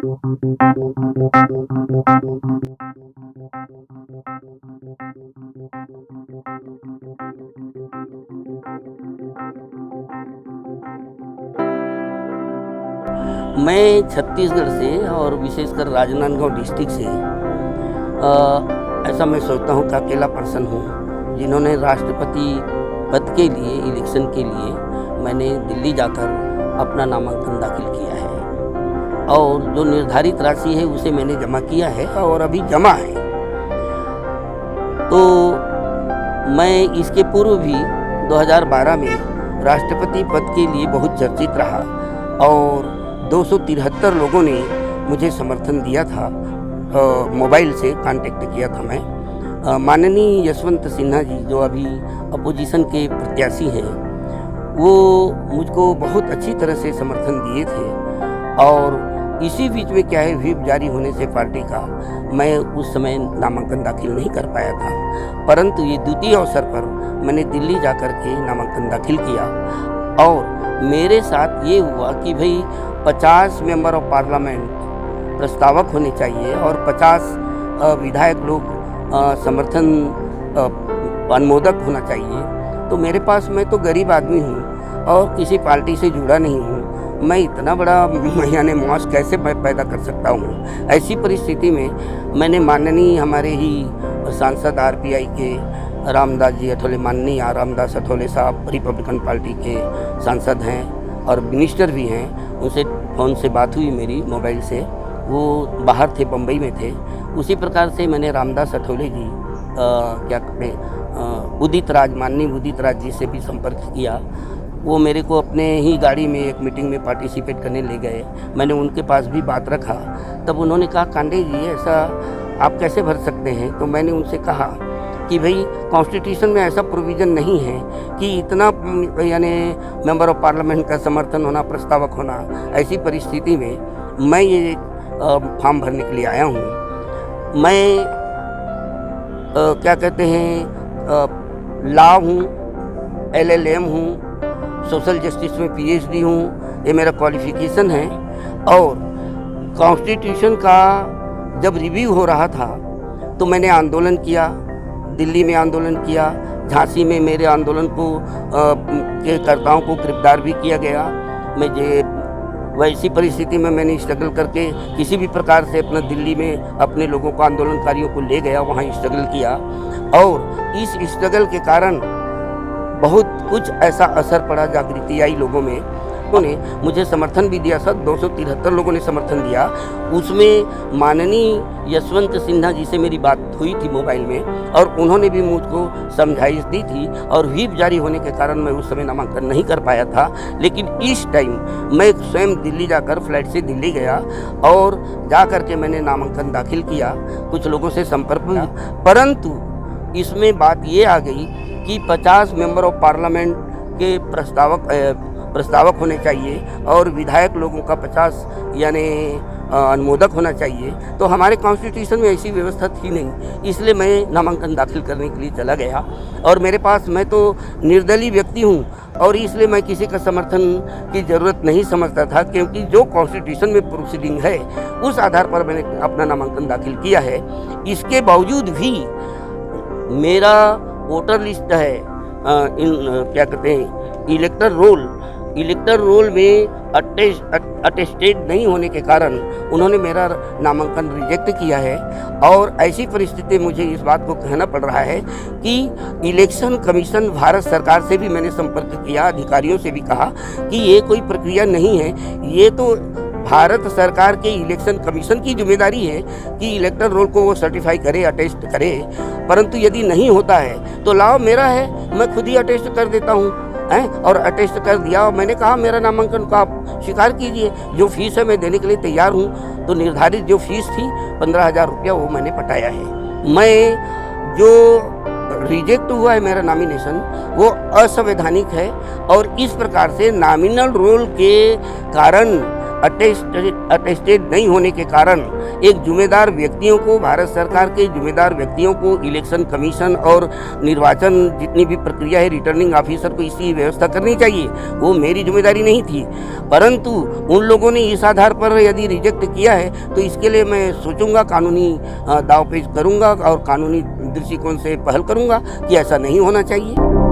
मैं छत्तीसगढ़ से और विशेषकर राजनांदगांव डिस्ट्रिक्ट से ऐसा मैं सोचता हूँ कि अकेला पर्सन हूँ जिन्होंने राष्ट्रपति पद के लिए इलेक्शन के लिए मैंने दिल्ली जाकर अपना नामांकन दाखिल किया है और जो निर्धारित राशि है उसे मैंने जमा किया है और अभी जमा है। तो मैं इसके पूर्व भी 2012 में राष्ट्रपति पद के लिए बहुत चर्चित रहा और 273 लोगों ने मुझे समर्थन दिया था। मोबाइल से कांटेक्ट किया था मैं। माननीय यशवंत सिन्हा जी जो अभी अपोजिशन के प्रत्याशी हैं वो मुझको बहुत अच्छी तरह से समर्थन दिए थे और इसी बीच में क्या है व्हिप जारी होने से पार्टी का मैं उस समय नामांकन दाखिल नहीं कर पाया था, परंतु ये द्वितीय अवसर पर मैंने दिल्ली जाकर के नामांकन दाखिल किया और मेरे साथ ये हुआ कि भाई 50 मेंबर ऑफ पार्लियामेंट प्रस्तावक होने चाहिए और 50 विधायक लोग समर्थन अनुमोदक होना चाहिए। तो मेरे पास मैं तो गरीब आदमी हूँ और किसी पार्टी से जुड़ा नहीं हूँ, मैं इतना बड़ा यानी मौज कैसे पैदा कर सकता हूँ। ऐसी परिस्थिति में मैंने माननीय हमारे ही सांसद RPI के रामदास जी अठौले, माननीय रामदास अठौले साहब रिपब्लिकन पार्टी के सांसद हैं और मिनिस्टर भी हैं, उनसे फ़ोन से बात हुई मेरी मोबाइल से, वो बाहर थे, बम्बई में थे। उसी प्रकार से मैंने रामदास अठौले जी क्या कहते उदित राज, माननीय उदित राज जी से भी संपर्क किया। वो मेरे को अपने ही गाड़ी में एक मीटिंग में पार्टिसिपेट करने ले गए, मैंने उनके पास भी बात रखा। तब उन्होंने कहा कांडे जी ऐसा आप कैसे भर सकते हैं। तो मैंने उनसे कहा कि भाई कॉन्स्टिट्यूशन में ऐसा प्रोविज़न नहीं है कि इतना यानी मेंबर ऑफ पार्लियामेंट का समर्थन होना, प्रस्तावक होना। ऐसी परिस्थिति में मैं ये फॉर्म भरने के लिए आया हूँ। मैं क्या कहते हैं लॉ हूँ, LLM हूँ, सोशल जस्टिस में PhD हूँ, ये मेरा क्वालिफिकेशन है। और कॉन्स्टिट्यूशन का जब रिव्यू हो रहा था तो मैंने आंदोलन किया, दिल्ली में आंदोलन किया, झांसी में मेरे आंदोलन को के कर्ताओं को गिरफ्तार भी किया गया। मैं वैसी परिस्थिति में मैंने स्ट्रगल करके किसी भी प्रकार से अपना दिल्ली में अपने लोगों को, आंदोलनकारियों को ले गया, वहाँ स्ट्रगल किया और इस स्ट्रगल के कारण बहुत कुछ ऐसा असर पड़ा, जागृति आई लोगों में। उन्होंने मुझे समर्थन भी दिया, सर 273 लोगों ने समर्थन दिया। उसमें माननीय यशवंत सिन्हा जी से मेरी बात हुई थी मोबाइल में और उन्होंने भी मुझको समझाइश दी थी और व्हिप जारी होने के कारण मैं उस समय नामांकन नहीं कर पाया था। लेकिन इस टाइम मैं स्वयं दिल्ली जाकर फ्लाइट से दिल्ली गया और जा कर के मैंने नामांकन दाखिल किया, कुछ लोगों से संपर्क किया। परंतु इसमें बात ये आ गई कि 50 मेंबर ऑफ पार्लियामेंट के प्रस्तावक होने चाहिए और विधायक लोगों का 50 यानी अनुमोदक होना चाहिए। तो हमारे कॉन्स्टिट्यूशन में ऐसी व्यवस्था थी नहीं, इसलिए मैं नामांकन दाखिल करने के लिए चला गया। और मेरे पास, मैं तो निर्दलीय व्यक्ति हूँ और इसलिए मैं किसी का समर्थन की ज़रूरत नहीं समझता था, क्योंकि जो कॉन्स्टिट्यूशन में प्रोसीडिंग है उस आधार पर मैंने अपना नामांकन दाखिल किया है। इसके बावजूद भी मेरा वोटर लिस्ट है, क्या कहते हैं इलेक्टर रोल में अटेस्टेड नहीं होने के कारण उन्होंने मेरा नामांकन रिजेक्ट किया है। और ऐसी परिस्थिति मुझे इस बात को कहना पड़ रहा है कि इलेक्शन कमीशन, भारत सरकार से भी मैंने संपर्क किया, अधिकारियों से भी कहा कि ये कोई प्रक्रिया नहीं है, ये तो भारत सरकार के इलेक्शन कमीशन की जिम्मेदारी है कि इलेक्टर रोल को वो सर्टिफाई करे, अटेस्ट करे। परंतु यदि नहीं होता है तो लाओ मेरा है, मैं खुद ही अटेस्ट कर देता हूँ और अटेस्ट कर दिया। और मैंने कहा मेरा नामांकन को आप स्वीकार कीजिए, जो फीस है मैं देने के लिए तैयार हूँ। तो निर्धारित जो फीस थी 15,000 रुपया वो मैंने पटाया है। मैं जो रिजेक्ट हुआ है मेरा नॉमिनेशन वो असंवैधानिक है और इस प्रकार से नॉमिनल रोल के कारण अटेस्टेड नहीं होने के कारण एक जिम्मेदार व्यक्तियों को, भारत सरकार के जिम्मेदार व्यक्तियों को इलेक्शन कमीशन और निर्वाचन जितनी भी प्रक्रिया है रिटर्निंग ऑफिसर को इसकी व्यवस्था करनी चाहिए। वो मेरी जिम्मेदारी नहीं थी, परंतु उन लोगों ने इस आधार पर यदि रिजेक्ट किया है तो इसके लिए मैं सोचूंगा, कानूनी दावपेच करूंगा और कानूनी दृष्टिकोण से पहल करूंगा कि ऐसा नहीं होना चाहिए।